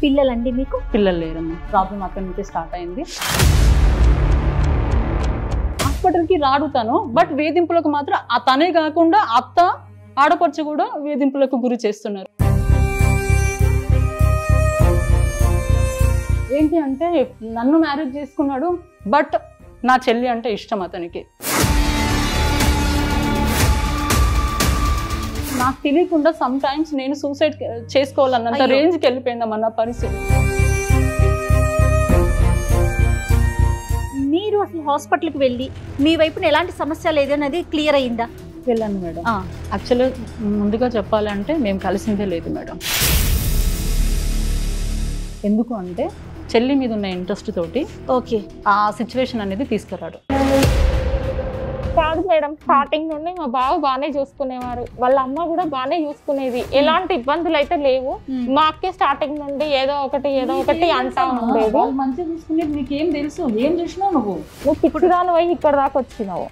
పిల్లలండి మీకు? పిల్లలు లేరమ్మా. ప్రాబ్లం అక్కడి నుంచి స్టార్ట్ అయింది. హాస్పిటల్కి రాడుతాను, బట్ వేధింపులకు మాత్రం తనే కాకుండా అత్త ఆడపడుచు కూడా వేధింపులకు గురి చేస్తున్నారు. ఏంటి అంటే నన్ను మ్యారేజ్ చేసుకున్నాడు, బట్ నా చెల్లి అంటే ఇష్టం అతనికి. నాకు తెలియకుండా సమ్ టైమ్స్ నేను సూసైడ్ చేసుకోవాలన్నంత రేంజ్కి వెళ్ళిపోయిందమ్మా నా పరిస్థితి. మీరు అసలు హాస్పిటల్కి వెళ్ళి మీ వైపున ఎలాంటి సమస్య లేదన్నది క్లియర్ అయిందా? వెళ్ళాను మేడం. యాక్చువల్గా ముందుగా చెప్పాలంటే మేము కలిసిందే లేదు మేడం. ఎందుకు అంటే చెల్లి మీద ఉన్న ఇంట్రెస్ట్ తోటి ఓకే ఆ సిచ్యువేషన్ అనేది తీసుకురాడు. కాదు మేడం, స్టార్టింగ్ నుండి మా బావ బాగానే చూసుకునేవారు, వాళ్ళ అమ్మ కూడా బాగానే చూసుకునేది, ఎలాంటి ఇబ్బందులు అయితే లేవు. మా అక్కే స్టార్టింగ్ నుండి ఏదో ఒకటి అంటా ఉండేది. మంచిగా చూసుకునేది నీకేం తెలుసు? ఏం చూసినావు నువ్వు పిచ్చిదాని పోయి ఇక్కడ దాకా వచ్చినావు.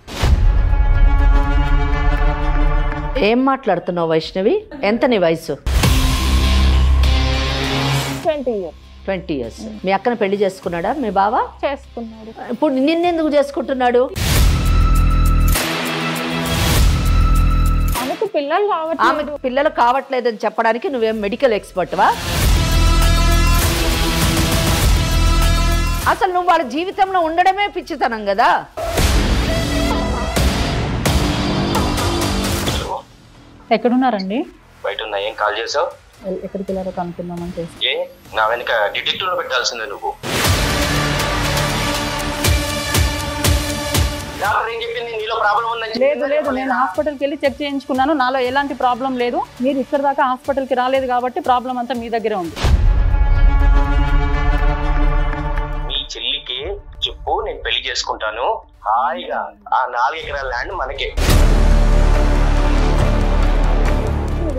ఏం మాట్లాడుతున్నావు వైష్ణవి? ఎంత నీ వయసు? 20 years. 20 years. మీ అక్కను పెళ్లి చేసుకున్నాడా మీ బావ? చేసుకున్నాడు. ఇప్పుడు నిన్నెందుకు చేసుకుంటున్నాడు? ఆమెకు పిల్లలు కావట్లేదు. ఆమెకు పిల్లలు కావట్లేదని చెప్పడానికి నువ్వేం మెడికల్ ఎక్స్పర్ట్వా? అసలు నువ్వు వాళ్ళ జీవితంలో ఉండడమే పిచ్చితనం కదా. ఎక్కడున్నారండి? బయట ఉన్నా. ఏం కాల్ చేసావు? ఎక్కడికి వెళ్ళారో కనుక్కుందామని చేసి. ఏ నా వెనక డిటెక్టివ్ లో పెట్టాల్సిందే నువ్వు. డాక్టర్ ఏం చెప్పింది? నీలో ప్రాబ్లం ఉందని. లేదు, నేను హాస్పిటల్కి వెళ్ళి చెక్ చేయించుకున్నాను, నాలో ఎలాంటి ప్రాబ్లం లేదు. మీరు ఇక్కడ దాకా హాస్పిటల్కి రాలేదు కాబట్టి ప్రాబ్లం అంతా మీ దగ్గరే ఉంది. మీ చెల్లికి చెప్పు, నేను పెళ్లి చేసుకుంటాను, హాయిగా ఆ 4 ఎకరాల ల్యాండ్ మనకే.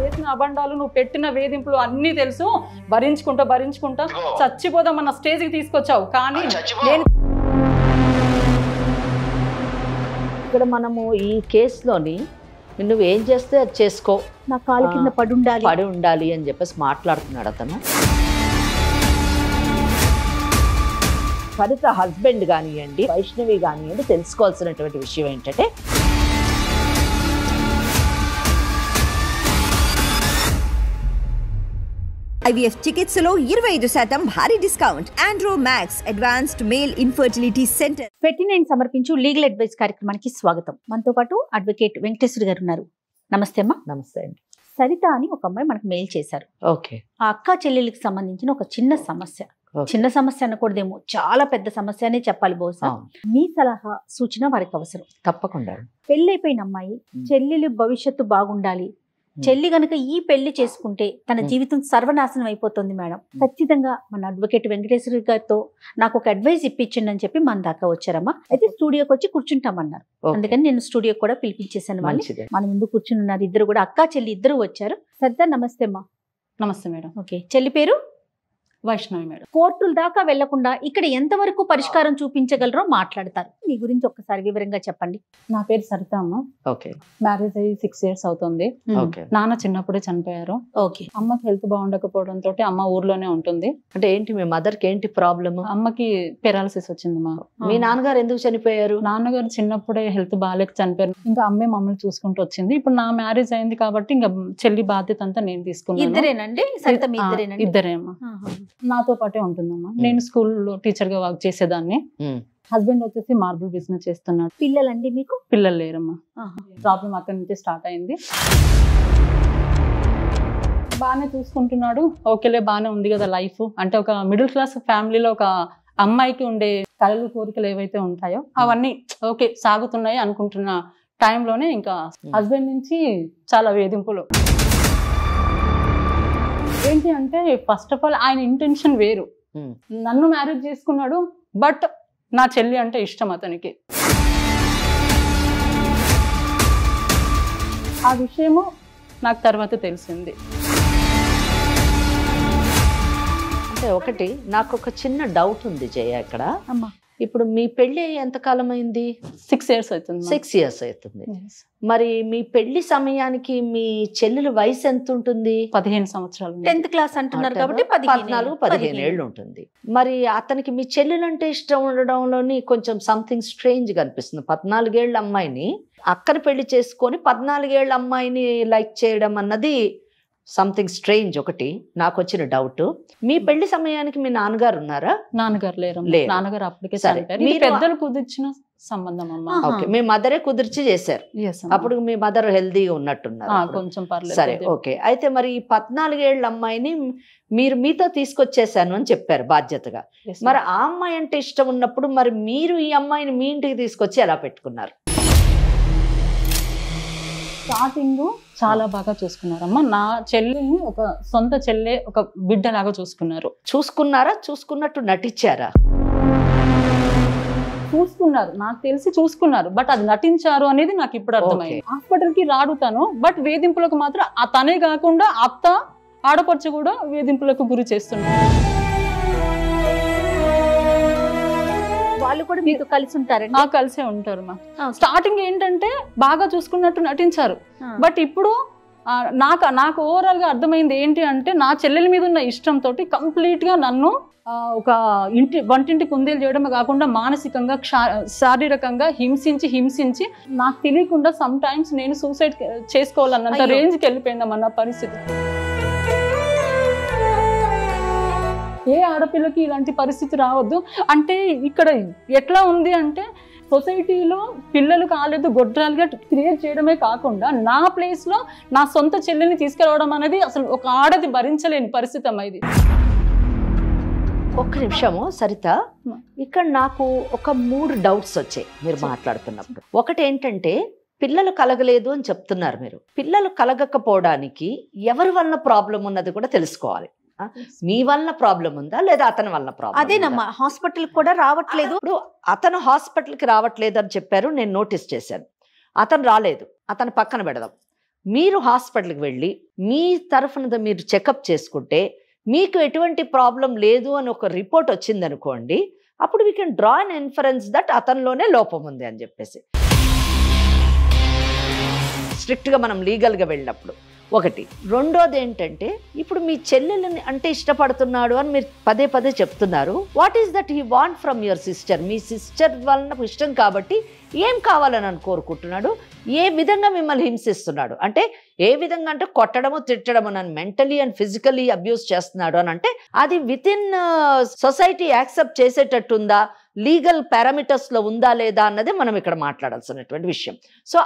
వేసిన అబండాలు, నువ్వు పెట్టిన వేధింపులు అన్నీ తెలుసు. భరించుకుంటా చచ్చిపోదామన్న స్టేజ్కి తీసుకొచ్చావు. కానీ నేను ఇక్కడ మనము ఈ కేసులోని నువ్వు ఏం చేస్తే అది చేసుకో, నా కాలు కింద పడి ఉండాలి అని చెప్పేసి మాట్లాడుతున్నాడు అతను. సరిత హస్బెండ్ కానివ్వండి, వైష్ణవి కానివ్వండి, తెలుసుకోవాల్సినటువంటి విషయం ఏంటంటే IVF చికిత్సలో 25% భారీ discount. Andro max advanced male infertility centre. 29 సమర్పించు లీగల్ అడ్వైస్ కార్యక్రమానికి స్వాగతం. మనతో పాటు అడ్వకేట్ వెంకటేశ్వర గారు ఉన్నారు. నమస్తే అమ్మా. నమస్తే అండి. సరిత అని ఒక అమ్మాయి మనకు మెయిల్ చేశారు. ఓకే. ఆ అక్క చెల్లెళ్ళకి సంబంధించిన ఒక చిన్న సమస్య. చిన్న సమస్య అనకూడదేమో, చాలా పెద్ద సమస్య అనే చెప్పాలి. బహుశా మీ సలహా సూచన వారికి అవసరం. తప్పకుండా. పెళ్ళైపోయిన అమ్మాయి చెల్లెలు భవిష్యత్తు బాగుండాలి, చెల్లి గనక ఈ పెళ్లి చేసుకుంటే తన జీవితం సర్వనాశనం అయిపోతుంది మేడం, ఖచ్చితంగా మన అడ్వకేట్ వెంకటేశ్వర గారితో నాకు ఒక అడ్వైస్ ఇప్పించండి అని చెప్పి మన దాకా వచ్చారమ్మా. అయితే స్టూడియోకి వచ్చి కూర్చుంటామన్నారు. అందుకని నేను స్టూడియోకి కూడా పిలిపించేసాను. వాళ్ళు మన ముందు కూర్చుని ఉన్నారు. ఇద్దరు కూడా అక్క చెల్లి ఇద్దరు వచ్చారు. సరిత నమస్తే అమ్మా. నమస్తే మేడం. ఓకే. చెల్లి పేరు వైష్ణవి మేడం. కోర్టుల దాకా వెళ్లకుండా ఇక్కడ ఎంతవరకు పరిష్కారం చూపించగలరో మాట్లాడతారు. మీ గురించి ఒక్కసారి వివరంగా చెప్పండి. నా పేరు సరిత అమ్మ. ఓకే. మ్యారేజ్ అయ్యి 6 years అవుతుంది. నాన్న చిన్నప్పుడే చనిపోయారు. ఓకే. అమ్మకి హెల్త్ బాగుండకపోవడంతో అమ్మ ఊర్లోనే ఉంటుంది. అంటే ఏంటి మీ మదర్ కి ఏంటి ప్రాబ్లమ్? అమ్మకి పెరాలసిస్ వచ్చిందమ్మా. మీ నాన్నగారు ఎందుకు చనిపోయారు? నాన్నగారు చిన్నప్పుడే హెల్త్ బాగాలేక చనిపోయారు. ఇంకా అమ్మే మమ్మల్ని చూసుకుంటూ వచ్చింది. ఇప్పుడు నా మ్యారేజ్ అయింది కాబట్టి ఇంకా చెల్లి బాధ్యత అంతా నేను తీసుకున్నాను. ఇద్దరేనండి? సరిత మీ ఇద్దరేనండి? ఇద్దరే అమ్మా. నాతో పాటే ఉంటుందమ్మా. నేను స్కూల్లో టీచర్ గా వర్క్ చేసేదాన్ని. హస్బెండ్ వచ్చేసి మార్బుల్ బిజినెస్ చేస్తున్నాడు. పిల్లలండి మీకు? పిల్లలు లేరమ్మా. ప్రాబ్లం అక్కడి నుంచి స్టార్ట్ అయింది. బాగానే చూసుకుంటున్నాడు. ఓకేలే, బాగానే ఉంది కదా లైఫ్. అంటే ఒక మిడిల్ క్లాస్ ఫ్యామిలీలో ఒక అమ్మాయికి ఉండే కలలు కోరికలు ఏవైతే ఉంటాయో అవన్నీ ఓకే సాగుతున్నాయి అనుకుంటున్న టైంలోనే ఇంకా హస్బెండ్ నుంచి చాలా వేధింపులు. ఏంటి అంటే ఫస్ట్ ఆఫ్ ఆల్ ఆయన ఇంటెన్షన్ వేరు. నన్ను మ్యారేజ్ చేసుకున్నాడు, బట్ నా చెల్లి అంటే ఇష్టం అతనికి. ఆ విషయము నాకు తర్వాత తెలిసింది. అంటే ఒకటి నాకు ఒక చిన్న డౌట్ ఉంది జయ ఇక్కడ. ఇప్పుడు మీ పెళ్లి ఎంతకాలం అయింది? 6 years అవుతుంది. 6 years అవుతుంది. మరి మీ పెళ్లి సమయానికి మీ చెల్లెలు వయసు ఎంత ఉంటుంది? 15 సంవత్సరాలు. 10th క్లాస్ అంటున్నారు కాబట్టి 14-15 ఏళ్ళు ఉంటుంది. మరి అతనికి మీ చెల్లెలంటే ఇష్టం ఉండడంలోని కొంచెం సంథింగ్ స్ట్రేంజ్ కనిపిస్తుంది. 14 ఏళ్ల అమ్మాయిని అక్కని పెళ్లి చేసుకొని 14 ఏళ్ల అమ్మాయిని లైక్ చేయడం అన్నది సంథింగ్ స్ట్రేంజ్. ఒకటి నాకు వచ్చిన డౌట్. మీ పెళ్లి సమయానికి మీ నాన్నగారు ఉన్నారా? నాన్నగారు లేరు. నాన్నగారు అప్పటికే సరే. మీరు పెద్దలు కుదిర్చిన సంబంధం అమ్మా. ఓకే, మీ మదరే కుదిర్చి చేశారు. అప్పుడు మీ మదర్ హెల్దీగా ఉన్నట్టున్నారు. కొంచెం పర్లేదు. సరే, ఓకే. అయితే మరి ఈ 14 ఏళ్ల అమ్మాయిని మీరు మీతో తీసుకొచ్చేసాను అని చెప్పారు బాధ్యతగా. మరి ఆ అమ్మాయి అంటే ఇష్టం ఉన్నప్పుడు మరి మీరు ఈ అమ్మాయిని మీ ఇంటికి తీసుకొచ్చి ఎలా పెట్టుకున్నారు? స్టార్టింగ్ చాలా బాగా చూసుకున్నారమ్మా. నా చెల్లిని ఒక సొంత చెల్లె, ఒక బిడ్డలాగా చూసుకున్నారు. చూసుకున్నారా? చూసుకున్నట్టు నటించారా? చూసుకున్నారు, నాకు తెలిసి చూసుకున్నారు. బట్ అది నటించారు అనేది నాకు ఇప్పుడు అర్థమైంది. హాస్పిటల్ కి రాడుతాను, బట్ వేధింపులకు మాత్రం తనే కాకుండా అత్త, ఆడపడుచు కూడా వేధింపులకు గురి చేస్తున్నారు. వాళ్ళు కూడా మీతో కలిసి ఉంటారండి? నాకు కలిసే ఉంటారు మా. స్టార్టింగ్ ఏంటంటే బాగా చూసుకున్నట్టు నటించారు. బట్ ఇప్పుడు నాకు ఓవరాల్ గా అర్థమైంది ఏంటి అంటే, నా చెల్లెల మీద ఉన్న ఇష్టంతో కంప్లీట్ గా నన్ను ఒక వంటింటి కుందేలు చేయడమే కాకుండా మానసికంగా, శారీరకంగా హింసించి నాకు తెలియకుండా సమ్ టైమ్స్ నేను సూసైడ్ చేసుకోవాలన్నంత రేంజ్కి వెళ్ళిపోయిందమ్మన్న పరిస్థితి. ఏ ఆడపిల్లకి ఇలాంటి పరిస్థితి రావద్దు. అంటే ఇక్కడ ఎట్లా ఉంది అంటే, సొసైటీలో పిల్లలు కాలేదు గొడ్రాలుగా క్రియేట్ చేయడమే కాకుండా నా ప్లేస్ లో నా సొంత చెల్లెని తీసుకురావడం అనేది అసలు ఒక ఆడది భరించలేని పరిస్థితి అమ్మా ఇది. ఒక్క నిమిషము సరిత, ఇక్కడ నాకు ఒక 3 డౌట్స్ వచ్చాయి మీరు మాట్లాడుతున్నప్పుడు. ఒకటి ఏంటంటే, పిల్లలు కలగలేదు అని చెప్తున్నారు మీరు. పిల్లలు కలగకపోవడానికి ఎవరి వల్ల ప్రాబ్లం ఉన్నది కూడా తెలుసుకోవాలి. మీ వల్ల ప్రాబ్లం ఉందా లేదా అతని వల్ల ప్రాబ్లం? అదేనమ్మా, హాస్పిటల్ కూడా రావట్లేదు. ఇప్పుడు అతను హాస్పిటల్కి రావట్లేదు అని చెప్పారు, నేను నోటీస్ చేశాను. అతను రాలేదు, అతను పక్కన పెడదాం. మీరు హాస్పిటల్కి వెళ్ళి మీ తరఫున మీరు చెకప్ చేసుకుంటే మీకు ఎటువంటి ప్రాబ్లం లేదు అని ఒక రిపోర్ట్ వచ్చింది అనుకోండి, అప్పుడు we can draw an inference that అతనిలోనే లోపం ఉంది అని చెప్పేసి స్ట్రిక్ట్గా మనం లీగల్గా వెళ్ళినప్పుడు. ఒకటి. రెండోది ఏంటంటే, ఇప్పుడు మీ చెల్లెలని అంటే ఇష్టపడుతున్నాడు అని మీరు పదే పదే చెప్తున్నారు. What is that he want from your sister? Me sister వలన ఇష్టం కాబట్టి ఏం కావాలని అని కోరుకుంటున్నాడు? ఏ విధంగా మిమ్మల్ని హింసిస్తున్నాడు? అంటే ఏ విధంగా అంటే కొట్టడము, తిట్టడము, నన్ను మెంటలీ అండ్ ఫిజికలీ అబ్యూస్ చేస్తున్నాడు అని అంటే అది విత్ ఇన్ సొసైటీ యాక్సెప్ట్ చేసేటట్టుందా, లీగల్ పారామీటర్స్ లో ఉందా లేదా అన్నది మనం ఇక్కడ మాట్లాడాల్సినటువంటి విషయం. సో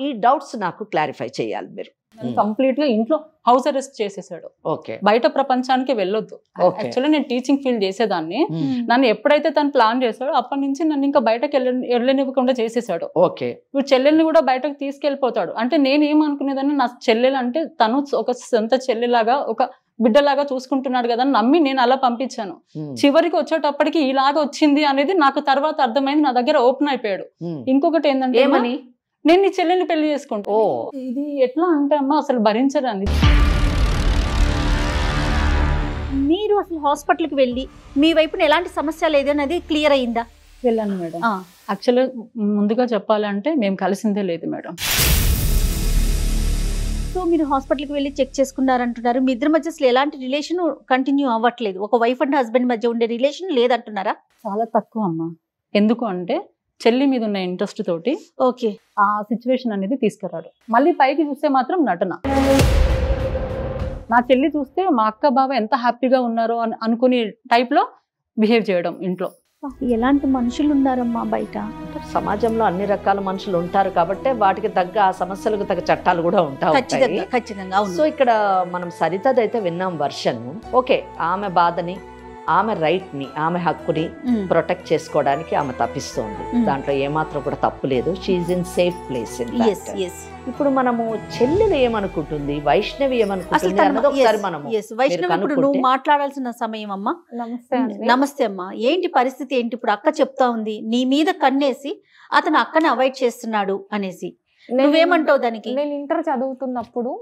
ఈ డౌట్స్ నాకు క్లారిఫై చేయాలి మీరు. కంప్లీట్ గా ఇంట్లో హౌస్ అరెస్ట్ చేసేసాడు. ఓకే, బయట ప్రపంచానికి వెళ్ళొద్దు. యాక్చువల్లీ నేను టీచింగ్ ఫీల్డ్ చేసేదాన్ని. నన్ను ఎప్పుడైతే తను ప్లాన్ చేశాడో అప్పటి నుంచి నన్ను ఇంకా బయటకు వెళ్ళనివ్వకుండా చేసేసాడు. ఓకే, ఇప్పుడు చెల్లెల్ని కూడా బయటకు తీసుకెళ్ళిపోతాడు. అంటే నేను ఏమనుకునేదాన్ని, నా చెల్లెలు అంటే తను ఒక సొంత చెల్లెలాగా, ఒక బిడ్డలాగా చూసుకుంటున్నాడు కదా అని నమ్మి నేను అలా పంపించాను. చివరికి వచ్చేటప్పటికి ఇలాగ వచ్చింది అనేది నాకు తర్వాత అర్థమైంది. నా దగ్గర ఓపెన్ అయిపోయాడు. ఇంకొకటి ఏంటంటే, ఏమని, నేను నీ చెల్లెల్ని పెళ్లి చేసుకుంటా. ఇది ఎట్లా అంటే అమ్మా అసలు భరించడానికి. మీరు అసలు హాస్పిటల్కి వెళ్ళి మీ వైపున ఎలాంటి సమస్య లేదన్నది క్లియర్ అయిందా? వెళ్ళాను మేడం. యాక్చువల్గా ముందుగా చెప్పాలంటే మేము కలిసిందే లేదు మేడం. సో మీరు హాస్పిటల్కి వెళ్ళి చెక్ చేసుకున్నారంటున్నారు. మీ ఇద్దరి మధ్య అసలు ఎలాంటి రిలేషన్ కంటిన్యూ అవ్వట్లేదు? ఒక వైఫ్ అండ్ హస్బెండ్ మధ్య ఉండే రిలేషన్ లేదంటున్నారా? చాలా తక్కువ అమ్మా. ఎందుకు అంటే చెల్లి మీద ఉన్న ఇంట్రెస్ట్ తోటి ఓకే ఆ సిచ్యువేషన్ అనేది తీసుకురాడు. మళ్ళీ పైకి చూస్తే మాత్రం నటన. నా చెల్లి చూస్తే మా అక్క బావ ఎంత హ్యాపీగా ఉన్నారో అని అనుకునే టైప్ లో బిహేవ్ చేయడం ఇంట్లో. ఎలాంటి మనుషులు ఉన్నారమ్మా బయట? సమాజంలో అన్ని రకాల మనుషులు ఉంటారు కాబట్టి వాటికి తగ్గ ఆ సమస్యలకు తగ్గ చట్టాలు కూడా ఉంటాయి. ఖచ్చితంగా. సో ఇక్కడ మనం సరితదైతే విన్నాం వర్షన్. ఓకే, ఆమె బాధని, ఆమె రైట్ ని, ఆమె హక్కుని ప్రొటెక్ట్ చేసుకోవడానికి ఆమె తప్పిస్తోంది. దాంట్లో ఏమాత్రం కూడా తప్పు లేదు. She is in safe place. ఇప్పుడు మనము చెల్లెలు ఏమనుకుంటుంది, వైష్ణవి ఏమనుకుంటుంది అన్నది ఒకసారి మనము నువ్వు మాట్లాడాల్సిన సమయం అమ్మా. నమస్తే అమ్మా. ఏంటి పరిస్థితి ఏంటి? ఇప్పుడు అక్క చెప్తా ఉంది నీ మీద కన్నేసి అతను అక్కని అవాయిడ్ చేస్తున్నాడు అనేసి. నువ్వేమంటావు దానికి? నేను ఇంటర్ చదువుతున్నప్పుడు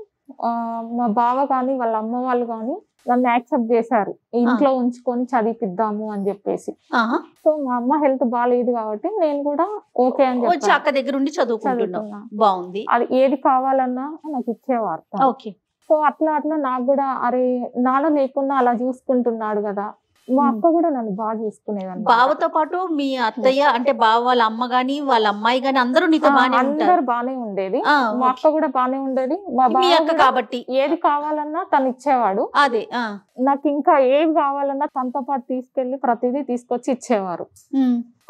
మా బావ కానీ వాళ్ళ అమ్మ వాళ్ళు కానీ నన్ను యాక్సెప్ట్ చేశారు, ఇంట్లో ఉంచుకొని చదివిద్దాము అని చెప్పేసి. ఆహా. సో మా అమ్మ హెల్త్ బాగాలేదు కాబట్టి నేను కూడా ఓకే అని వచ్చి చెప్పి అక్క దగ్గర ఉండి చదువుకుంటున్నావు. చదువుతున్నా. బాగుంది. అది ఏది కావాలన్నా నాకు ఇచ్చేవారు. ఓకే. సో అట్లా నాకు కూడా అరే నాన్న లేకుండా అలా చూసుకుంటున్నాడు కదా. మా అక్క కూడా నన్ను బాగా చూసుకునేది. బావతో పాటు మీ అత్తయ్య అంటే బావ వాళ్ళ అమ్మ గాని వాళ్ళ అమ్మాయి గాని అందరూ నీతో బాగానే ఉంటారు. అందరు బానే ఉండేది. మా అక్క కూడా బానే ఉండేది. మా మీ బావ అక్క కూడా కాబట్టి ఏది కావాలన్నా తను ఇచ్చేవాడు. అదే. నాకు ఇంకా ఏది కావాలన్నా తనతో పాటు తీసుకెళ్లి ప్రతిదీ తీసుకొచ్చి ఇచ్చేవారు.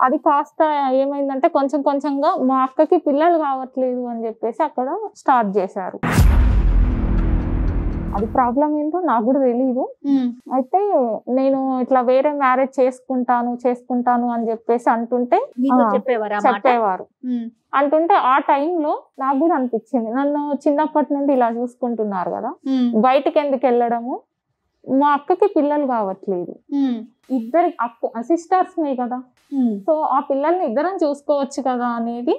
అది కాస్త ఏమైందంటే కొంచెం కొంచెంగా మా అక్కకి పిల్లలు కావట్లేదు అని చెప్పేసి అక్కడ స్టార్ట్ చేశారు. అది ప్రాబ్లం ఏంటో నాకు కూడా తెలియదు. అయితే నేను ఇట్లా వేరే మ్యారేజ్ చేసుకుంటాను అని చెప్పేసి అంటుంటే చెప్పేవారు. అంటుంటే ఆ టైంలో నాకు కూడా అనిపించింది, నన్ను చిన్నప్పటి నుండి ఇలా చూసుకుంటున్నారు కదా, బయటకి ఎందుకు వెళ్ళడము, మా అక్కకి పిల్లలు కావట్లేదు, ఇద్దరి సిస్టర్స్ నే కదా, సో ఆ పిల్లల్ని ఇద్దరం చూసుకోవచ్చు కదా అనేది.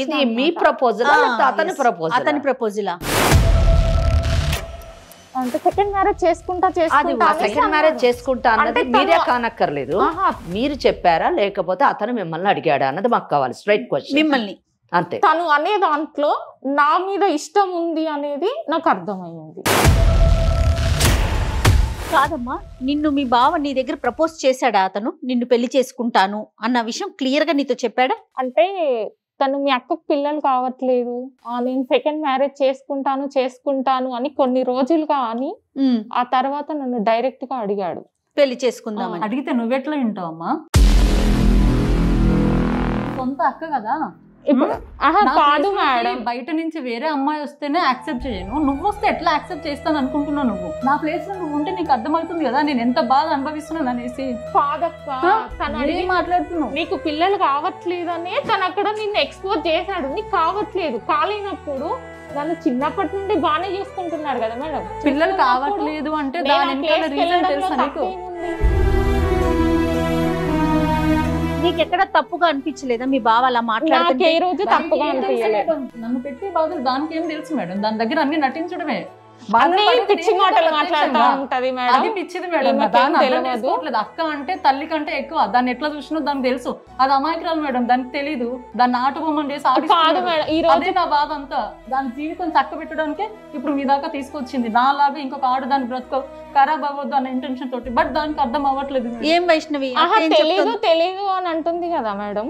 ఇది మీ ప్రపోజల్, అతని ప్రపోజల్? అంటే సెకండ్ మ్యారేజ్ చేసుకుంటా సెకండ్ మ్యారేజ్ చేసుకుంటా అన్నది మీరే కానక్కర్లేదు. మీరు చెప్పారా లేకపోతే అతను మిమ్మల్ని అడిగాడా అన్నది మాకు కావాలి. Straight question. మిమ్మల్ని అంతే. తను అనే దాంట్లో నా మీద ఇష్టం ఉంది అనేది నాకు అర్థమైంది. కాదమ్మా, నిన్ను మీ బావ నీ దగ్గర ప్రపోజ్ చేశాడా? అతను నిన్ను పెళ్లి చేసుకుంటాను అన్న విషయం క్లియర్ గా నీతో చెప్పాడా? అంటే తను మీ అక్కకు పిల్లలు కావట్లేదు, నేను సెకండ్ మ్యారేజ్ చేసుకుంటాను అని కొన్ని రోజులుగా అని ఆ తర్వాత నన్ను డైరెక్ట్ గా అడిగాడు పెళ్లి చేసుకుందామని. అడిగితే నువ్వెట్లా వింటావు అమ్మా? సొంత అక్క కదా. ఇప్పుడు కాదు మేడం, బయట నుంచి వేరే అమ్మాయి వస్తేనే యాక్సెప్ట్ చేయను, నువ్వు వస్తే ఎట్లా యాక్సెప్ట్ చేస్తాను అనుకుంటున్నావు? నువ్వు నా ప్లేస్ లో నువ్వు ఉంటే నీకు అర్థమవుతుంది కదా నేను ఎంత బాధ అనుభవిస్తున్నాను అనేసి. మాట్లాడుతున్నావు నీకు పిల్లలు కావట్లేదనే తను అక్కడ నిన్ను ఎక్స్పోజ్ చేశాడు. నీకు కావట్లేదు, కాలేనప్పుడు నన్ను చిన్నప్పటి నుండి బాగానే చూసుకుంటున్నాడు కదా మేడం. పిల్లలు కావట్లేదు అంటే దాని వెనకాల రీజన్ తెలుసా నీకు? నీకెక్కడ తప్పుగా అనిపించలేదా మీ బావ అలా మాట్లాడుతుంటే? ఏ రోజు తప్పుగా అనిపించలేదు. నన్ను పెట్టి బాధలు దానికి ఏం తెలుసు మేడం? దాని దగ్గర అన్ని నటించడమే. పిచ్చి మాటలు మాట్లాడుతూ ఉంటది మేడం. అది పిచ్చిది మేడం. అక్క అంటే తల్లి కంటే ఎక్కువ. దాన్ని ఎట్లా చూసినా దానికి తెలుసు. అది అమాయకురాలు మేడం, దానికి తెలీదు. దాన్ని ఆటబొమ్మని చేసి అదే నా బాధ అంతా. దాని జీవితం చక్క పెట్టడానికే ఇప్పుడు మీ దాకా తీసుకొచ్చింది. నాలాగా ఇంకొక ఆడు దాని బ్రతుకు ఖరాబ్ అవ్వద్దు అన్న ఇంటెన్షన్ తోటి. బట్ దానికి అర్థం అవ్వట్లేదు. ఏం వైష్ణవి తెలీదు అని అంటుంది కదా మేడం.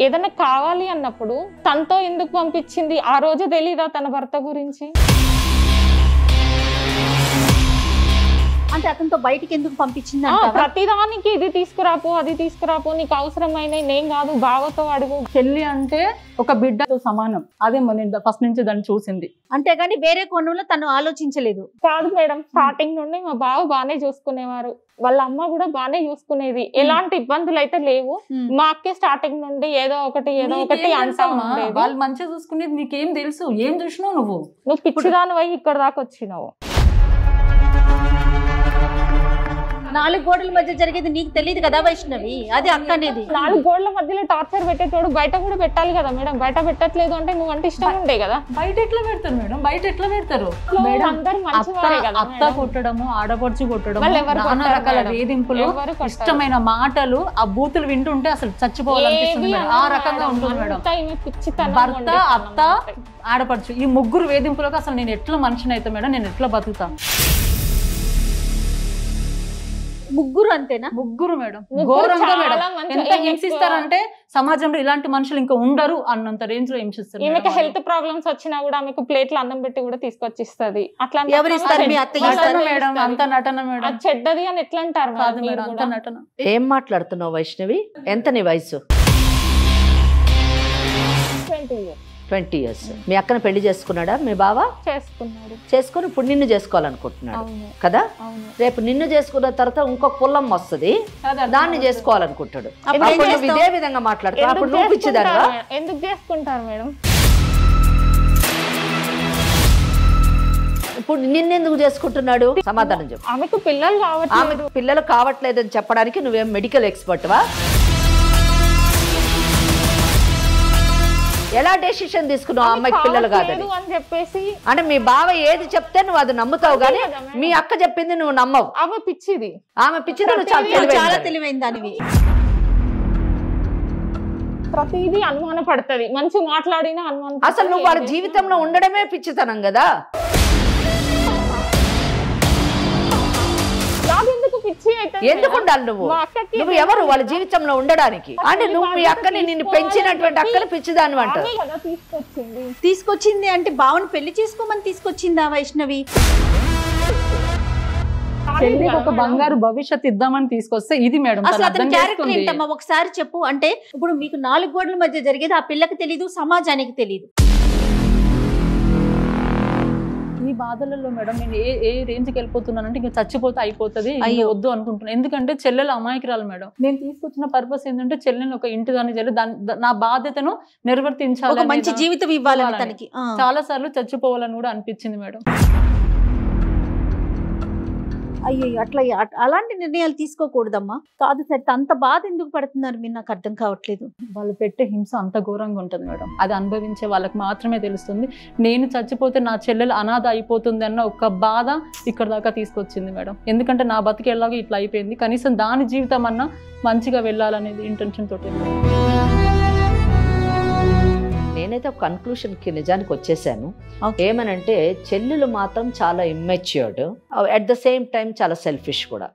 ఏదైనా కావాలి అన్నప్పుడు తనతో ఎందుకు పంపించింది? ఆ రోజు తెలీదా తన భర్త గురించి? అంటే అతనితో బయటికి ఎందుకు పంపించింది? ప్రతిదానికి ఇది తీసుకురాపో అది తీసుకురాపో, నీకు అవసరమైన నేను కాదు బావతో అడుగు. చెల్లి అంటే ఒక బిడ్డతో సమానం. అదే నేను ఫస్ట్ నుంచి దాన్ని చూసింది. అంతేగాని వేరే కోణంలో తను ఆలోచించలేదు. కాదు మేడం, స్టార్టింగ్ నుండి మా బావ బాగానే చూసుకునేవారు, వాళ్ళ అమ్మ కూడా బాగానే చూసుకునేది. ఎలాంటి ఇబ్బందులు అయితే లేవు. మా అక్కే స్టార్టింగ్ నుండి ఏదో ఒకటి అంటా ఉండేది. వాళ్ళు మంచిగా చూసుకునేది నీకేం తెలుసు? ఏం చూసినావు నువ్వు? నువ్వు పిచ్చిదాని పోయి ఇక్కడ దాకా వచ్చినావు. 4 గోడల మధ్య జరిగేది నీకు తెలియదు కదా వైష్ణవి? అది అక్క అనేది. 4 గోడల మధ్యలో టార్చర్ పెట్టేటోడు బయట కూడా పెట్టాలి కదా మేడం. బయట పెట్టట్లేదు అంటే నువ్వు అంటే ఇష్టం ఉండే కదా. బయట ఎట్లా పెడతారు మేడం? బయట ఎట్లా పెడతారు? అత్త కొట్టడము, ఆడపడుచు కొట్టడము, నానా రకాల వేధింపులు, ఇష్టమైన మాటలు, ఆ బూతులు వింటుంటే అసలు చచ్చిపోవాలనిపిస్తుంది మేడం. ఆ రకంగా ఉంటుంది మేడం. భర్త, అత్త, ఆడపడుచు ఈ 3 వేధింపులకు అసలు నేను ఎట్లా మనిషిని అయితే మేడం? నేను ఎట్లా బతుకుతా? 3 అంతేనా? 3 మేడం. ఘోరంగా మేడం. ఎంత హింసిస్తారంటే సమాజంలో ఇలాంటి మనుషులు ఇంకా ఉండరు అన్నంత రేంజ్ లో హింసిస్తారు. ఈమెకి హెల్త్ ప్రాబ్లమ్స్ వచ్చినా కూడా ఆమెకు ప్లేట్లు అన్నం పెట్టి కూడా తీసుకొచ్చిస్తుంది. అట్లా మేడం అంత నటన మేడం. చెడ్డది అని ఎట్లా అంటారు? అంత నటన. ఏం మాట్లాడుతున్నావు వైష్ణవి? ఎంత నీ వయసు? 20 years. మీ అక్కను పెళ్లి చేసుకున్నాడా మీ బావ? చేసుకుని ఇప్పుడు నిన్ను చేసుకోవాలనుకుంటున్నాడు కదా. రేపు నిన్ను చేసుకున్న తర్వాత ఇంకొక పుల్లం వస్తుంది, దాన్ని చేసుకోవాలనుకుంటాడు. ఇదే విధంగా మాట్లాడతావు. అప్పుడు నువ్వు పిచ్చిదానివా? ఎందుకు చేసుకుంటారు మేడం? ఇప్పుడు నిన్నెందుకు చేసుకుంటున్నాడు? సమాధానం చెప్పు. ఆమెకు పిల్లలు కావట్లేదని చెప్పడానికి నువ్వేం మెడికల్ ఎక్స్పర్ట్ వా? ఎలా డెసిషన్ తీసుకున్నావు అమ్మాయికి పిల్లలు కాదని అని చెప్పేసి? అంటే మీ బావ ఏది చెప్తే నువ్వు అది నమ్ముతావు కానీ మీ అక్క చెప్పింది నువ్వు నమ్మవు. ఆమె పిచ్చిది, నువ్వు చాలా తెలివైంది దానివి. ప్రతిదీ అనుమాన పడుతుంది, మంచి మాట్లాడినా అనుమానం. అసలు నువ్వు వాళ్ళ జీవితంలో ఉండడమే పిచ్చితనం కదా. ఎందుకు ఉండాలి నువ్వు ఎవరు వాళ్ళ జీవితంలో ఉండడానికి? అంటే నువ్వు మీ అక్కని నిన్ను పెంచినటువంటి అక్కని పిచ్చిదాన్ని అంట. తీసుకొచ్చింది అంటే బావని పెళ్లి చేసుకోమని తీసుకొచ్చిందా వైష్ణవి? చెల్లికి ఒక బంగారు భవిష్యత్తు ఇద్దామని తీసుకొస్తే ఇది మేడం. అసలు అతని క్యారెక్టర్ ఏంటమ్మా ఒకసారి చెప్పు. అంటే ఇప్పుడు మీకు 4 గోడల మధ్య జరిగేది ఆ పిల్లకి తెలీదు, సమాజానికి తెలీదు. ఈ బాధలలో మేడం నేను ఏ రేంజ్కి వెళ్ళిపోతున్నానంటే ఇంకా చచ్చిపోతే అయిపోతుంది, వద్దు అనుకుంటున్నాను. ఎందుకంటే చెల్లెలు అమాయకురాలు మేడం. నేను తీసుకొచ్చిన పర్పస్ ఏంటంటే చెల్లెని ఒక ఇంటి దాన్ని చెల్లి నా బాధ్యతను నిర్వర్తించాలి, మంచి జీవితం ఇవ్వాలని తనకి. చాలా సార్లు చచ్చిపోవాలని కూడా అనిపించింది మేడం. అయ్యో అట్లా అలాంటి నిర్ణయాలు తీసుకోకూడదమ్మా. కాదు సార్, అంత బాధ ఎందుకు పడుతున్నారు మీరు? నాకు అర్థం కావట్లేదు. వాళ్ళు పెట్టే హింస అంత ఘోరంగా ఉంటుంది మేడం. అది అనుభవించే వాళ్ళకి మాత్రమే తెలుస్తుంది. నేను చచ్చిపోతే నా చెల్లెలు అనాథ అయిపోతుంది అన్న ఒక బాధ ఇక్కడ దాకా తీసుకొచ్చింది మేడం. ఎందుకంటే నా బతికి ఎలాగో ఇట్లా అయిపోయింది, కనీసం దాని జీవితం అన్నా మంచిగా వెళ్ళాలనేది ఇంటెన్షన్ తోటి. నేనైతే ఒక కన్క్లూషన్కి నిజానికి వచ్చేసాను. ఏమనంటే చెల్లెలు మాత్రం చాలా immatured, at the same time చాలా సెల్ఫిష్ కూడా.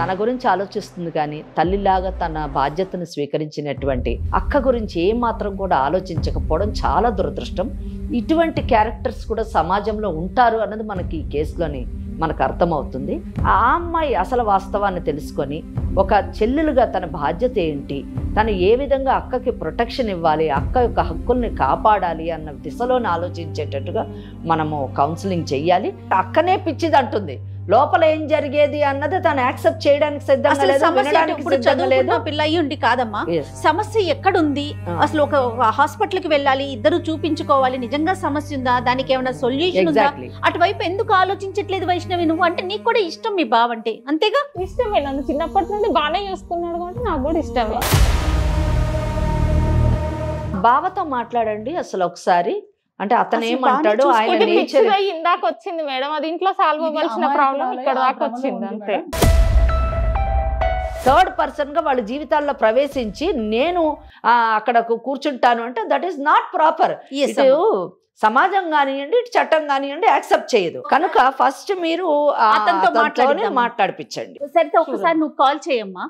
తన గురించి ఆలోచిస్తుంది కానీ తల్లిలాగా తన బాధ్యతను స్వీకరించినటువంటి అక్క గురించి ఏమాత్రం కూడా ఆలోచించకపోవడం చాలా దురదృష్టం. ఇటువంటి క్యారెక్టర్స్ కూడా సమాజంలో ఉంటారు అన్నది మనకి ఈ కేసులోని మనకు అర్థమవుతుంది. ఆ అమ్మాయి అసలు వాస్తవాన్ని తెలుసుకొని ఒక చెల్లెలుగా తన బాధ్యత ఏంటి, తను ఏ విధంగా అక్కకి ప్రొటెక్షన్ ఇవ్వాలి, అక్క యొక్క హక్కుల్ని కాపాడాలి అన్న దిశలోనే ఆలోచించేటట్టుగా మనము కౌన్సిలింగ్ చెయ్యాలి. అక్కనే పిచ్చిది అంటుంది, లోపల ఏం జరిగేది అన్నది తను యాక్సెప్ట్ చేయడానికి సిద్ధంగా లేదు. పిల్ల అయ్యుండి కాదమ్మా, సమస్య ఎక్కడుంది, అసలు ఒక హాస్పిటల్ కి వెళ్ళాలి, ఇద్దరు చూపించుకోవాలి, నిజంగా సమస్య ఉందా, దానికి ఏమైనా సొల్యూషన్ ఉందా, అటువైపు ఎందుకు ఆలోచించట్లేదు వైష్ణవి నువ్వు? అంటే నీకు కూడా ఇష్టం మీ బావంటే, అంతేగా? ఇష్టమే, నన్ను చిన్నప్పటి నుండి బాగానే చూసుకున్నాడు కాబట్టి నాకు కూడా ఇష్టమే. బావతో మాట్లాడండి అసలు ఒకసారి. అంటే అతను ఏమంటాడు, ఆయన ఇందాక వచ్చింది మేడం, అది ఇంట్లో సాల్వ్ అవ్వాల్సిన ప్రాబ్లం ఇక్కడ దాకా వచ్చింది అంతే. థర్డ్ పర్సన్ గా వాళ్ళ జీవితాల్లో ప్రవేశించి నేను అక్కడ కూర్చుంటాను అంటే దట్ ఈస్ నాట్ ప్రాపర్. సమాజం కానివ్వండి, చట్టం కానివ్వండి యాక్సెప్ట్ చేయదు. కనుక ఫస్ట్ మీరు అతనితో మాట్లాడిపించండి. సరే ఒకసారి నువ్వు కాల్ చేయమ్మా,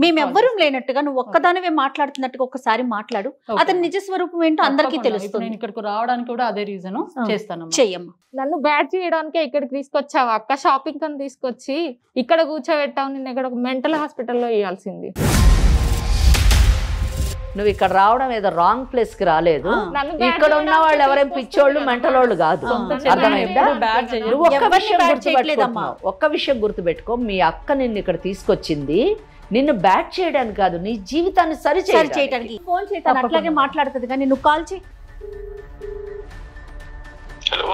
మేమెవ్వరూ లేనట్టుగా నువ్వు ఒక్కదానివే మాట్లాడుతున్నట్టుగా ఒకసారి మాట్లాడు. అతని నిజ స్వరూపం ఏంటో అందరికీ తెలుస్తుంది. నేను ఇక్కడికి రావడానికి కూడా అదే రీజన్ చేస్తాను. చెయ్యమ్మా. నన్ను బ్యాడ్ చేయడానికే ఇక్కడికి తీసుకొచ్చావు అక్క, షాపింగ్ అని తీసుకొచ్చి ఇక్కడ కూర్చోబెట్టావు. నిన్న ఇక్కడ ఒక మెంటల్ హాస్పిటల్లో వేయాల్సింది. నువ్వు ఇక్కడ రావడం ఏదో రాంగ్ ప్లేస్ కి రాలేదు. ఇక్కడ ఉన్న వాళ్ళు ఎవరైనా పిచ్చోళ్ళు మెంటలోళ్ళు కాదు, అర్థమైందా? నువ్వు ఒక్క విషయం గుర్తుపెట్టుకో, మీ అక్క నిన్ను ఇక్కడ తీసుకొచ్చింది నిన్ను బ్యాడ్ చేయడానికి కాదు, నీ జీవితాన్ని సరి చేయడానికి. ఫోన్ చేస్తాను, అట్లాగే మాట్లాడుతుంది కానీ నువ్వు కాల్ చేయి. హలో,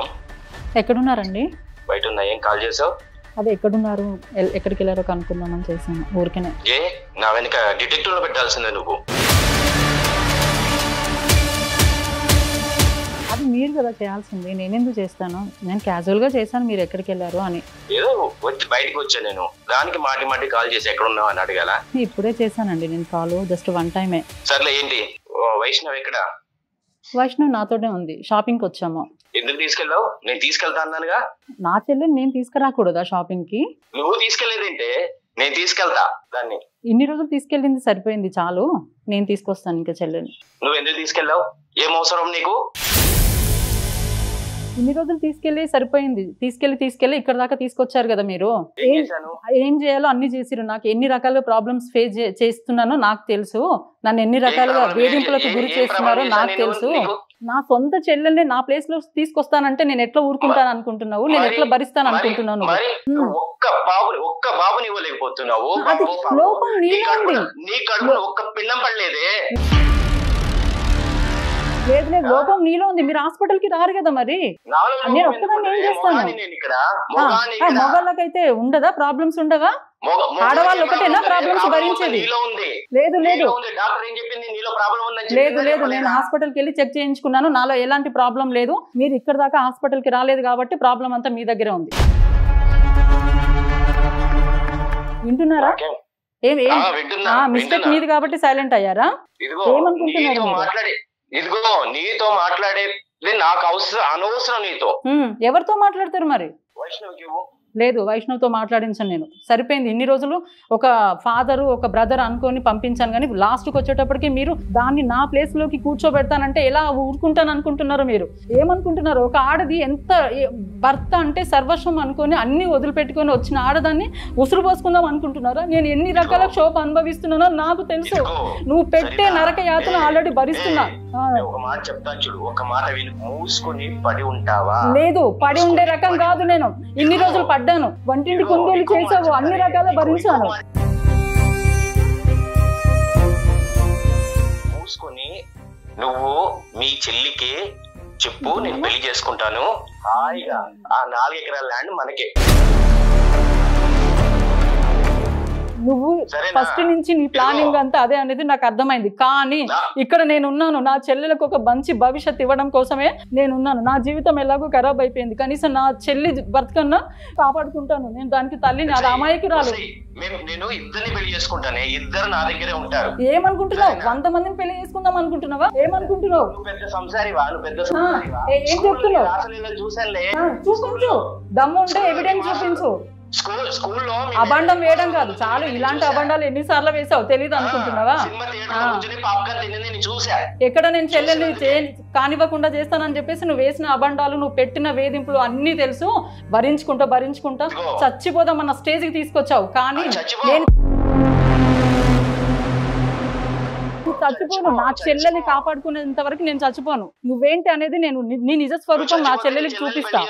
ఎక్కడున్నారండి? బయట ఉన్నా. ఏం కాల్ చేసావు? అదే ఎక్కడున్నారు, ఎక్కడికి వెళ్ళారో కనుక్కుందామని చేశాను ఊరికనే. నా వెనక డిటెక్టివ్ లో పెట్టాల్సిందే నువ్వు. అది మీరు కదా చేయాల్సింది, నేనెందుకు చేస్తాను? నేను క్యాజువల్ గా చేశాను మీరు ఎక్కడికి వెళ్ళారు అని. ఏదో వచ్చి బయటకు వచ్చా నేను, దానికి మాటి కాల్ చేసి ఎక్కడ ఉన్నావు అని అడగాల. ఇప్పుడే చేశానండి నేను కాల్, జస్ట్ వన్ టైమే. సర్లే, ఏంటి వైష్ణవ్ ఎక్కడ? వైష్ణవ్ నాతోనే ఉంది, షాపింగ్ కి వచ్చాము. ఎందుకు తీసుకెళ్ళావు? నేను తీసుకెళ్తా అన్నానుగా. నా చెల్లెని నేను తీసుకురాకూడదా షాపింగ్ కి? నువ్వు తీసుకెళ్లేదంటే నేను తీసుకెళ్తా దాన్ని. ఇన్ని రోజులు తీసుకెళ్ళింది సరిపోయింది, చాలు, నేను తీసుకొస్తాను ఇంకా చెల్లెని. నువ్వు ఎందుకు తీసుకెళ్ళావు? ఏం అవసరం నీకు? ఇన్ని రోజులు తీసుకెళ్ళి సరిపోయింది, తీసుకెళ్ళి ఇక్కడ దాకా తీసుకొచ్చారు కదా మీరు. ఏం చేయాలో అన్ని చేసిరు. నాకు ఎన్ని రకాలుగా ప్రాబ్లమ్స్ ఫేస్ చేస్తున్నానో నాకు తెలుసు, నన్ను ఎన్ని రకాలుగా వేధింపులకు గురి చేస్తున్నారో నాకు తెలుసు. నా సొంత చెల్లెల్ని నా ప్లేస్ లో తీసుకొస్తానంటే నేను ఎట్లా ఊరుకుంటాను అనుకుంటున్నావు? నేను ఎట్లా భరిస్తాను అనుకుంటున్నాను? ఒక్క బాబుని ఇవ్వలేకపోతున్నావు. లోపం నీలో ఉంది. ఒక్క పిండం పడలేదే. లేదు లేదు, లోపం నీలో ఉంది. మీరు హాస్పిటల్ కి రారు కదా మరి. నేను ఒక్కదాన్ని ఏం చేస్తాను? మగవాళ్ళకైతే ఉండదా ప్రాబ్లమ్స్? ఉండవా? ఆడవాళ్ళు ఒకటేనా ప్రాబ్లమ్స్ భరించేది? లేదు లేదు లేదు లేదు, నేను హాస్పిటల్కి వెళ్ళి చెక్ చేయించుకున్నాను, నాలో ఎలాంటి ప్రాబ్లం లేదు. మీరు ఇక్కడ దాకా హాస్పిటల్కి రాలేదు కాబట్టి ప్రాబ్లం అంతా మీ దగ్గరే ఉంది. వింటున్నారా? మిస్టేక్ మీది కాబట్టి సైలెంట్ అయ్యారా? ఏమనుకుంటున్నారు? ఇదిగో నీతో మాట్లాడేది నాకు అనవసరం. నీతో ఎవరితో మాట్లాడతారు మరి? లేదు, వైష్ణవ్తో మాట్లాడించాను నేను. సరిపోయింది. ఇన్ని రోజులు ఒక ఫాదరు ఒక బ్రదర్ అనుకొని పంపించాను, కానీ లాస్ట్కి వచ్చేటప్పటికి మీరు దాన్ని నా ప్లేస్లోకి కూర్చోబెడతానంటే ఎలా ఊరుకుంటాను అనుకుంటున్నారు? మీరు ఏమనుకుంటున్నారు? ఒక ఆడది ఎంత భర్త అంటే సర్వస్వం అనుకొని అన్ని వదిలిపెట్టుకొని వచ్చిన ఆడదాన్ని ఉసురు పోసుకుందాం అనుకుంటున్నారా? నేను ఎన్ని రకాల క్షోభ అనుభవిస్తున్నానో నాకు తెలుసు. నువ్వు పెట్టే నరక యాతన ఆల్రెడీ భరిస్తున్నా. లేదు, పడి ఉండే రకం కాదు నేను. ఇన్ని రోజులు పడ్డాను, వంటింటి కుందేలు చేసావు, అన్ని రకాల భరించాను. మూసుకొని నువ్వు మీ చెల్లికి చెప్పు, నేను పెళ్లి చేసుకుంటాను, హాయిగా ఆ 4 ఎకరాల ల్యాండ్ మనకే. నువ్వు ఫస్ట్ నుంచి నీ ప్లానింగ్ అంతా అదే అనేది నాకు అర్థమైంది. కానీ ఇక్కడ నేనున్నాను, నా చెల్లెలకు ఒక మంచి భవిష్యత్తు ఇవ్వడం కోసమే నేనున్నాను. నా జీవితం ఎలాగో ఖరాబ్ అయిపోయింది, కనీసం నా చెల్లి బతుకన్నా కాపాడుకుంటాను. నేను దానికి తల్లిని, అది అమాయకి రాదు. నేను ఇద్దరిని పెళ్లి చేసుకుంటాను, ఇద్దరు నా దగ్గరే ఉంటారు. ఏమనుకుంటున్నావు? 100 మందిని పెళ్లి చేసుకుందాం అనుకుంటున్నావా? ఏమనుకుంటున్నావు? పెద్ద సంసారివా? ఏం చెప్తున్నావు? చూపించు, దమ్ము ఉంటే ఎవిడెన్స్ చూపించు. అబండం వేయడం కాదు చాలు. ఇలాంటి అబండాలు ఎన్నిసార్లు వేసావు తెలీదు అనుకుంటున్నావా? ఎక్కడ నేను చెల్లెల్ని కానివ్వకుండా చేస్తానని చెప్పేసి నువ్వు వేసిన అబండాలు, నువ్వు పెట్టిన వేధింపులు అన్ని తెలుసు. భరించుకుంటా చచ్చిపోదాం అన్న స్టేజ్కి తీసుకొచ్చావు. కానీ నేను చచ్చిపోను. నా చెల్లెల్ని కాపాడుకునేంత వరకు నేను చచ్చిపోను. నువ్వేంటి అనేది నేను నీ నిజ స్వరూపం నా చెల్లెలికి చూపిస్తా.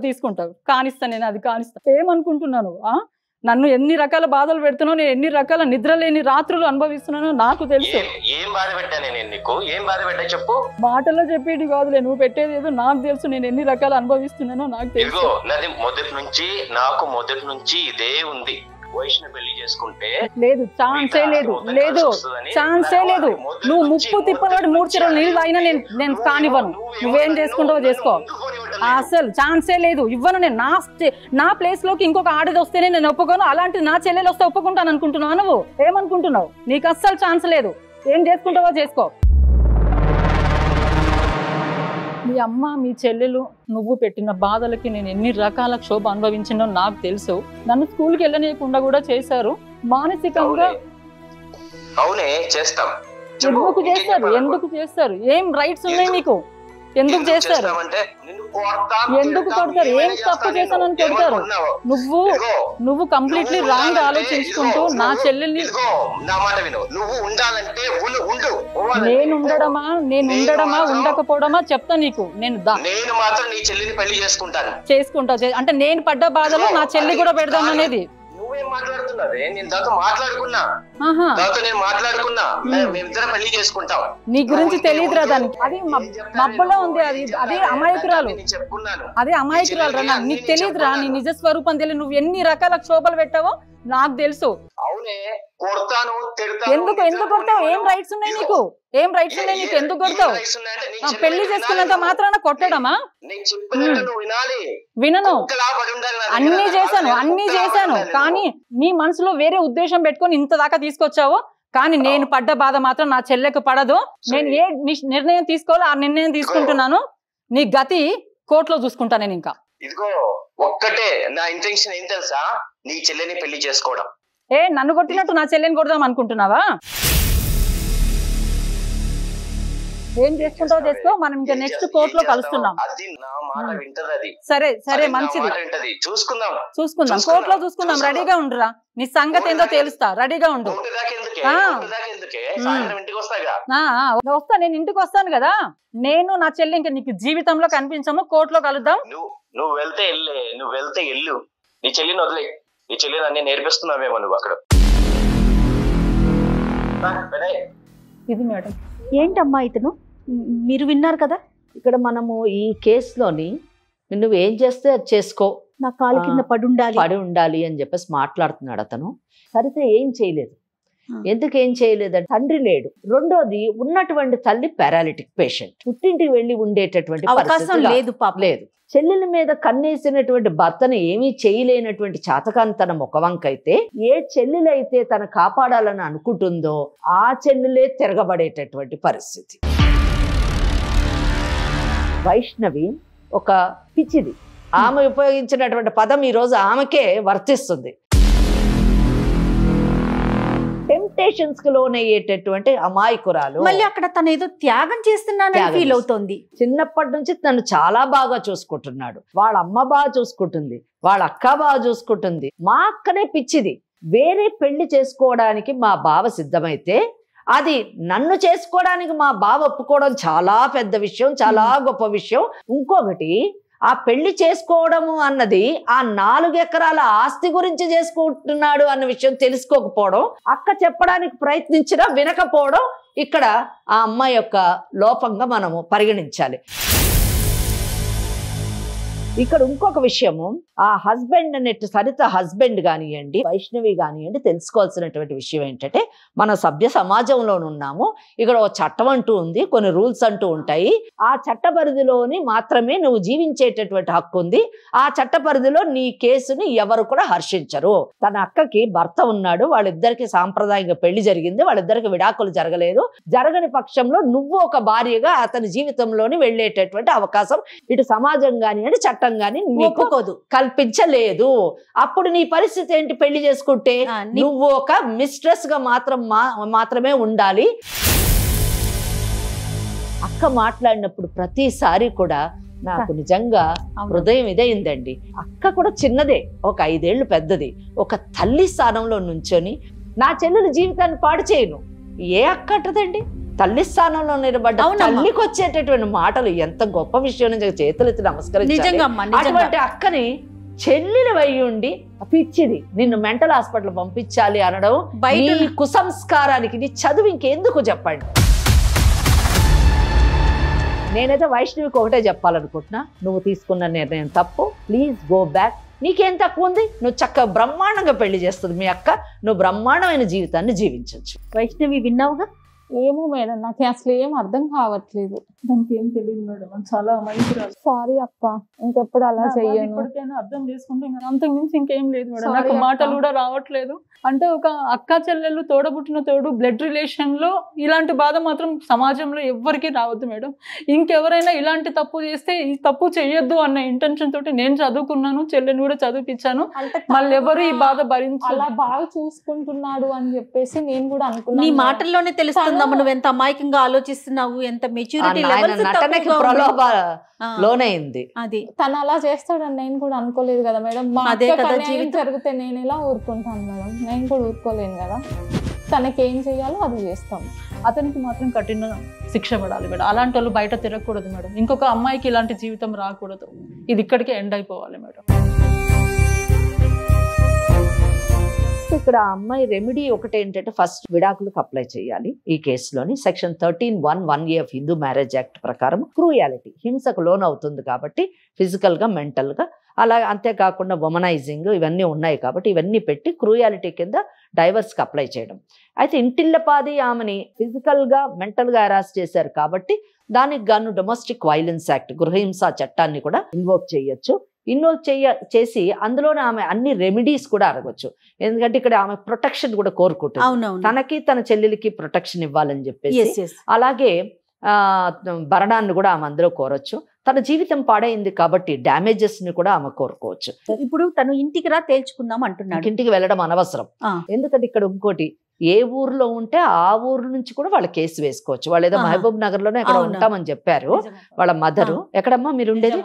తీసుకుంటావు కానిస్తా, నేను అది కానిస్తా. ఏమనుకుంటున్నాను? నన్ను ఎన్ని రకాల బాధలు పెడుతున్నావు, నేను ఎన్ని రకాల నిద్ర లేని రాత్రులు అనుభవిస్తున్నానో నాకు తెలుసు. మాటల్లో చెప్పేది కాదులే, నువ్వు పెట్టేది ఏదో నాకు తెలుసు. నేను ఎన్ని రకాలు అనుభవిస్తున్నానో నాకు తెలుసు. మొదటి నుంచి ఇదే ఉంది. వైష్ణవి పెళ్లి చేసుకుంటే లేదు, ఛాన్సే లేదు. నువ్వు ముప్పు తిప్పలు 3 చెరువులు నీళ్ళు తాగినా నేను కానివ్వను. నువ్వేం చేసుకుంటావో చేసుకో. అసలు ఛాన్సే లేదు, ఇవ్వను నేను. నా ప్లేస్ లోకి ఇంకొక ఆడది వస్తేనే నేను ఒప్పుకోను. అలాంటి నా చెల్లెలు వస్తే ఒప్పుకుంటాను అనుకుంటున్నావు నువ్వు? ఏమనుకుంటున్నావు? నీకు అస్సలు ఛాన్స్ లేదు. ఏం చేసుకుంటావో చేసుకో. మీ అమ్మ మీ చెల్లెలు నువ్వు పెట్టిన బాధలకి నేను ఎన్ని రకాల క్షోభ అనుభవించినో నాకు తెలుసు. నన్ను స్కూల్కి వెళ్ళనీయకుండా కూడా చేశారు మానసికంగా. ఎందుకు చేస్తారు? ఏం రైట్స్ ఉన్నాయి నీకు? ఎందుకు చేస్తారు? ఎందుకు కొడతారు? ఏం తప్పు చేశానని కొడతారు? నువ్వు కంప్లీట్లీ రాంగ్ ఆలోచించుకుంటూ నా చెల్లెల్ని నేను ఉండడమా ఉండకపోవడమా చెప్తా నీకు. నేను మాత్రం నీ చెల్లిని పెళ్లి చేసుకుంటా అంటే నేను పడ్డ బాధలో నా చెల్లి కూడా పెడదాం అనేది. నువ్వేం మాట్లాడుతున్నావే? నేను దాంతో మాట్లాడుకున్నా, మేమిద్దరం పెళ్లి చేసుకుంటాం. నీ గురించి తెలియదురా దానికి. అది మబ్బులో ఉంది. అది అమాయకురాలు. అదే అమాయకురాలు రా. నీకు తెలియదురా, నీ నిజ స్వరూపం తెలియదు. నువ్వు ఎన్ని రకాల క్షోభలు పెట్టావో నాకు తెలుసు. ఎందుకు కొడతావు? ఏం రైట్స్ ఉన్నాయి నీకు? ఎందుకు కొడతావు? పెళ్లి చేసుకున్నంత మాత్రాన కొట్టడమా? వినను. అన్ని చేశాను కానీ నీ మనసులో వేరే ఉద్దేశం పెట్టుకొని ఇంత దాకా తీసుకొచ్చావు. కానీ నేను పడ్డ బాధ మాత్రం నా చెల్లెకు పడదు. నేను ఏ నిర్ణయం తీసుకోవాలో ఆ నిర్ణయం తీసుకుంటున్నాను. నీ గతి కోర్టులో చూసుకుంటా నేను. ఇంకా ఇదిగో ఒక్కటే నా ఇంటెన్షన్ ఏం తెలుసా? నీ చెల్లెని పెళ్లి చేసుకోవడం. నన్ను కొట్టినట్టు నా చెల్లెని కొడదాం అనుకుంటున్నావా? ఏం చేసుకుంటావో చేసుకో. మనం ఇంకా నెక్స్ట్ కోర్టులో కలుస్తున్నాం. సరే మంచిది. చూసుకుందాం కోర్టులో చూసుకుందాం. రెడీగా ఉండురా. నీ సంగతి ఏందో తెలుస్తా. రెడీగా ఉండు. వస్తా, నేను ఇంటికి వస్తాను కదా. నేను నా చెల్లి ఇంకా నీకు జీవితంలో కనిపించము. కోర్టులో కలుద్దాం. నువ్వు వెళ్తే ఎల్లు. నీ చెల్లిని వదిలే. నీ చెల్లిని అన్ని నేర్పిస్తున్నావేమో నువ్వు అక్కడ. ఇది మేడం. ఏంటమ్మా ఇతను, మీరు విన్నారు కదా, ఇక్కడ మనము ఈ కేసులోని నువ్వు ఏం చేస్తే అది చేసుకో, నా కాలు కింద పడి ఉండాలి అని చెప్పేసి మాట్లాడుతున్నాడు అతను. సరిత ఏం చేయలేదు. ఎందుకు ఏం చేయలేదంటే తండ్రి లేడు, రెండోది ఉన్నటువంటి తల్లి పారాలిటిక్ పేషెంట్, పుట్టింటికి వెళ్ళి ఉండేటటువంటి అవకాశం లేదు, లేదు. చెల్లెల మీద కన్నేసినటువంటి భర్తను ఏమీ చేయలేనటువంటి చాతకాంతన ముఖవంకైతే ఏ చెల్లెలైతే తను కాపాడాలని అనుకుంటుందో ఆ చెల్లెలే తిరగబడేటటువంటి పరిస్థితి. వైష్ణవి ఒక పిచ్చిది. ఆమె ఉపయోగించినటువంటి పదం ఈ రోజు ఆమెకే వర్తిస్తుంది. టెంప్టేషన్స్ కి లోనయ్యేటటువంటి అమాయకురాలు. మళ్ళీ అక్కడ తను ఏదో త్యాగం చేస్తున్నానని ఫీల్ అవుతోంది. చిన్నప్పటి నుంచి తను చాలా బాగా చూసుకుంటున్నాడు. వాళ్ళ అమ్మ బాగా చూసుకుంటుంది, వాళ్ళ అక్క బాగా చూసుకుంటుంది. మా అక్కనే పిచ్చిది. వేరే పెళ్లి చేసుకోవడానికి మా బావ సిద్ధమైతే అది నన్ను చేసుకోవడానికి మా బావ ఒప్పుకోవడం చాలా పెద్ద విషయం, చాలా గొప్ప విషయం. ఇంకొకటి, ఆ పెళ్లి చేసుకోవడము అన్నది ఆ 4 ఎకరాల ఆస్తి గురించి చేసుకుంటున్నాడు అన్న విషయం తెలుసుకోకపోవడం, అక్క చెప్పడానికి ప్రయత్నించినా వినకపోవడం ఇక్కడ ఆ అమ్మాయి యొక్క లోపంగా మనము పరిగణించాలి. ఇక్కడ ఇంకొక విషయము, ఆ హస్బెండ్ అన్నట్టు సరిత హస్బెండ్ కానివ్వండి, వైష్ణవి కానివ్వండి, తెలుసుకోవాల్సినటువంటి విషయం ఏంటంటే మన సభ్య సమాజంలో ఉన్నాము. ఇక్కడ ఒక చట్టం అంటూ ఉంది, కొన్ని రూల్స్ అంటూ ఉంటాయి. ఆ చట్ట పరిధిలోని మాత్రమే నువ్వు జీవించేటటువంటి హక్కు ఉంది. ఆ చట్ట పరిధిలో నీ కేసుని ఎవరు కూడా హర్షించరు. తన అక్కకి భర్త ఉన్నాడు, వాళ్ళిద్దరికి సాంప్రదాయంగా పెళ్లి జరిగింది, వాళ్ళిద్దరికి విడాకులు జరగలేదు. జరగని పక్షంలో నువ్వు ఒక భార్యగా అతని జీవితంలోని వెళ్ళేటటువంటి అవకాశం ఇటు సమాజం కానివ్వండి, చట్టం కానీ ఒప్పుకోదు, కల్పించలేదు. అప్పుడు నీ పరిస్థితి ఏంటి? పెళ్లి చేసుకుంటే నువ్వు ఒక మిస్ట్రెస్ గా మాత్రమే ఉండాలి. అక్క మాట్లాడినప్పుడు ప్రతిసారి కూడా నాకు నిజంగా హృదయం ఇదైందండి. అక్క కూడా చిన్నదే, ఒక 5 ఏళ్ళు పెద్దది. ఒక తల్లి స్థానంలో నుంచొని నా చెల్లెల జీవితాన్ని పాడు చేయను. ఏ అక్క అంటదండి? తల్లి స్థానంలో నిలబడ్డ తల్లికి వచ్చేటటువంటి మాటలు ఎంత గొప్ప విషయం. చేతులెత్తి నమస్కరించాలి. అటువంటి అక్కని చెల్లెలు అయ్యుండి పిచ్చిది, నిన్ను మెంటల్ హాస్పిటల్ పంపించాలి అనడం నీ కుసంస్కారానికి, నీ చదువు ఇంకెందుకు చెప్పండి. నేనైతే వైష్ణవికి ఒకటే చెప్పాలనుకుంటున్నా, నువ్వు తీసుకున్న నిర్ణయం తప్పు. Please go back. నీకేం తక్కువ ఉంది? నువ్వు చక్కగా బ్రహ్మాండంగా పెళ్లి చేస్తుంది మీ అక్క, నువ్వు బ్రహ్మాండమైన జీవితాన్ని జీవించవచ్చు. వైష్ణవి విన్నావుగా? ఏమో మేడం, నాకు అసలు ఏం అర్థం కావట్లేదు. దానికి ఏం తెలియదు మేడం, చాలా మంచిరాలు. సారీ అక్క, ఇంకెప్పుడు అలా చెయ్యను. ఇప్పటికైనా అర్థం చేసుకుంటే అంతకు మించి ఇంకేం లేదు మేడం. నాకు మాటలు కూడా రావట్లేదు. అంటే ఒక అక్క చెల్లెళ్ళు తోడబుట్టిన తోడు బ్లడ్ రిలేషన్ లో ఇలాంటి బాధ మాత్రం సమాజంలో ఎవ్వరికీ రావద్దు మేడం. ఇంకెవరైనా ఇలాంటి తప్పు చేస్తే ఈ తప్పు చెయ్యొద్దు అన్న ఇంటెన్షన్ తోటి నేను చదువుకున్నాను, చెల్లెని కూడా చదివిపించాను. మళ్ళీ ఎవరు ఈ బాధ భరించాలి. అలా బాగా చూసుకుంటున్నాడు అని చెప్పేసి నేను కూడా అనుకున్నాను. నీ మాటల్లోనే తెలుస్తుందమ్మా నువ్వు ఎంత అమాయకంగా ఆలోచిస్తున్నావు, ఎంత మెచ్యూరిటీ లోనైంది. అది తను అలా చేస్తాడని నేను కూడా అనుకోలేదు కదా మేడం. అదే కదా జీవితం జరిగితే నేను ఎలా ఊరుకుంటాను మేడం? నేను కూడా ఊరుకోలేను కదా. తనకి ఏం చేయాలో అది చేస్తాం. అతనికి మాత్రం కఠిన శిక్ష పడాలి మేడం. అలాంటి వాళ్ళు బయట తిరగకూడదు మేడం. ఇంకొక అమ్మాయికి ఇలాంటి జీవితం రాకూడదు. ఇది ఇక్కడికే ఎండ్ అయిపోవాలి మేడం. ఇక్కడ అమ్మాయి రెమెడీ ఒకటి ఏంటంటే, ఫస్ట్ విడాకులకు అప్లై చేయాలి. ఈ కేసులోని section 13(1)(1A of Hindu marriage act ప్రకారం క్రూయాలిటీ, హింసకు లోన్ అవుతుంది కాబట్టి ఫిజికల్ గా, మెంటల్ గా, అలా అంతేకాకుండా వొమనైజింగ్ ఇవన్నీ ఉన్నాయి కాబట్టి ఇవన్నీ పెట్టి క్రూయాలిటీ కింద డైవర్స్కి అప్లై చేయడం. అయితే ఇంటిల్లపాది ఆమెని ఫిజికల్ గా, మెంటల్ గా హెరాస్ చేశారు కాబట్టి దానికి గాను డొమెస్టిక్ వైలెన్స్ యాక్ట్, గృహహింస చట్టాన్ని కూడా ఇన్వోక్ చేయొచ్చు. చేసి అందులోనే ఆమె అన్ని రెమెడీస్ కూడా అడగొచ్చు. ఎందుకంటే ఇక్కడ ఆమె ప్రొటెక్షన్ కూడా కోరుకుంటుంది, తనకి తన చెల్లెలికి ప్రొటెక్షన్ ఇవ్వాలని చెప్పేసి. అలాగే భరణాన్ని కూడా ఆమె అందులో కోరొచ్చు. తన జీవితం పాడైంది కాబట్టి డ్యామేజెస్ ని కూడా ఆమె కోరుకోవచ్చు. ఇప్పుడు తను ఇంటికి రా తేల్చుకుందాం అంటున్నాడు. ఇంటికి వెళ్ళడం అనవసరం. ఎందుకంటే ఇక్కడ ఇంకోటి, ఏ ఊర్లో ఉంటే ఆ ఊరు నుంచి కూడా వాళ్ళ కేసు వేసుకోవచ్చు. వాళ్ళు ఏదో మహబూబ్ నగర్ లోనే ఎక్కడ ఉంటామని చెప్పారు వాళ్ళ మదరు. ఎక్కడమ్మా మీరు ఉండేది?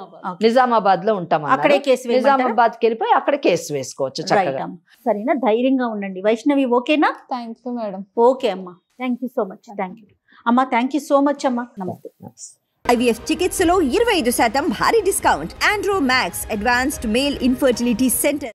నిజామాబాద్ లో ఉంటామని. నిజామాబాద్కి వెళ్ళిపోయి అక్కడ కేసు వేసుకోవచ్చు చక్కగా. సరేనా? ధైర్యంగా ఉండండి. వైష్ణవి ఓకేనా? Thank you madam. ఓకే అమ్మా, thank you so much. Thank you అమ్మా, థ్యాంక్ యూ సో మచ్ అమ్మా. నమస్తే. IVF చికిత్సలో 25% భారీ discount. Andro max advanced male infertility centre.